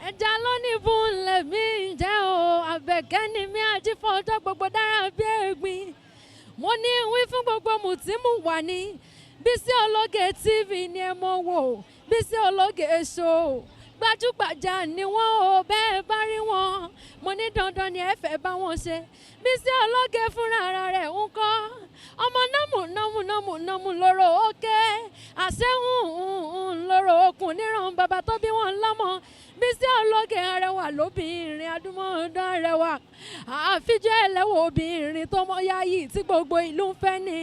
ẹja lónìí fún lèmi jẹ́ o Àbẹ̀kẹ́ ni mi àjífọ́jọ́ gbogbo dára bí ẹ̀gbin mo ní wí fún gbogbo mùtímù wà ní Bísí Ológe TV ni ẹ mọ̀ wò Bísí Ológe show gbajúgbajà ni wọ́n o bẹ́ẹ̀ bá rí wọn mo ní dandan ni ẹ fẹ́ bá wọn ṣe Bísí Ológe fúnra ara rẹ̀ ń kọ́ ọmọ nọ́mù lóró òkè àṣẹ́hùn lóró okùn níran bàbá tó bí wọn lọ́mọ Bísí Ológe arẹwà lóbìnrin adúmọ̀ọ́dán arẹwà àfijọ́ ẹlẹ́wọ̀ obìnrin tó mọ́ yáyì tí gbogbo ìlú ń fẹ́ ni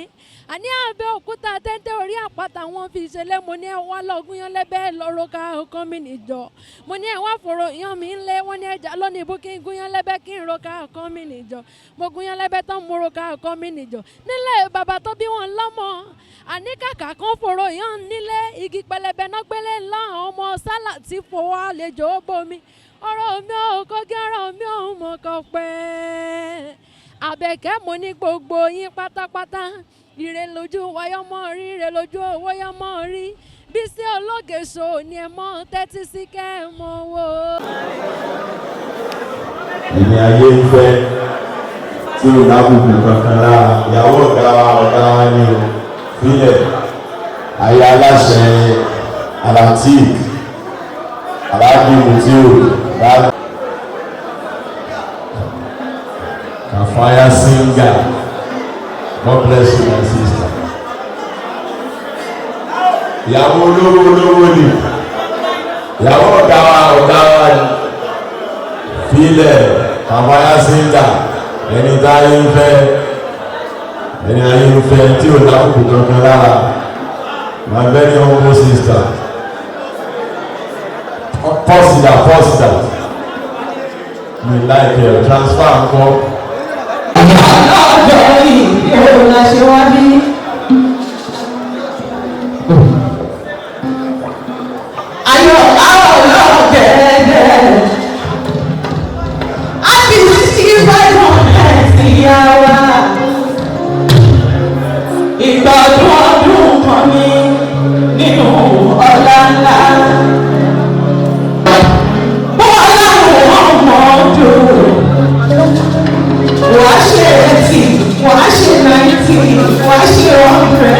àní Abẹ́òkúta téńté orí àpáta wọn fi ṣẹlẹ̀ mo ní ẹ wá lọ́gùn yan lẹ́bẹ̀ẹ́ lọ́rọ́ ká ọkàn mi nìjọ mo ní ẹ wá fòrò yan mi ń lé wọ́n ní ẹja lónìí bó kí n gún yan lẹ́bẹ̀ẹ́ kí n ro ká ọkàn mi nìjọ mo gún yan lẹ́bẹ̀ẹ́ tán mo ro ká ọkàn mi nìjọ nílẹ̀ bàbá tó bí wọn lọ́mọ àní kàkà kan fòrò yan nílé igi pẹlẹbẹ náà gbélé ńlá ọmọ sálà tí fowó àlejò bomi ọ̀rọ̀ mi ò kọ́gí ọ̀rọ̀ mi ò mọ̀ kọ́ pẹ́ Àbẹ̀kẹ́ mo ní gbogbo yín pátápátá ire lójú wáyọ́mọ́ rí ire lójú owó yọ́mọ́ rí Bísí Ológe show ni ẹ mọ́ tẹ́tí sí kẹ́ ẹ mọ́ wò. Ìní ayé ń fẹ́ tí ò lábùkù kankan lára ìyàwó ọ̀gá wa ní o fílẹ̀ ayé aláṣẹ alatik aládìmú tí ò lára Kafaya singer. God bless you, my sister. Ìyàwó olówó ni. Ìyàwó ọ̀gá wa ni. Fílẹ̀ Kafaya singer. Ẹni tá ayé ń fẹ́. Ẹni ayé ń fẹ́ tí ò lákòókò kankan lára. My very humble sister. Pause that. Me like your transfer nkọ. Ìrọ̀lá ṣe wá bí. Ayọ̀ àwọ̀ gẹ̀ẹ́gẹ́. A kì í sí báyọ̀ ẹ̀sìn ìyá wa. Ìgbàdùn ọdún kan ní nínú ọ̀la ńlá. Bọ́lá ọmọ ọdún. Wàá ṣe 80, wàá ṣe 90, wàá ṣe 100.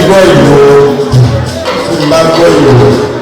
gbọ́ ìwò tí n bá gbọ́ ìwò.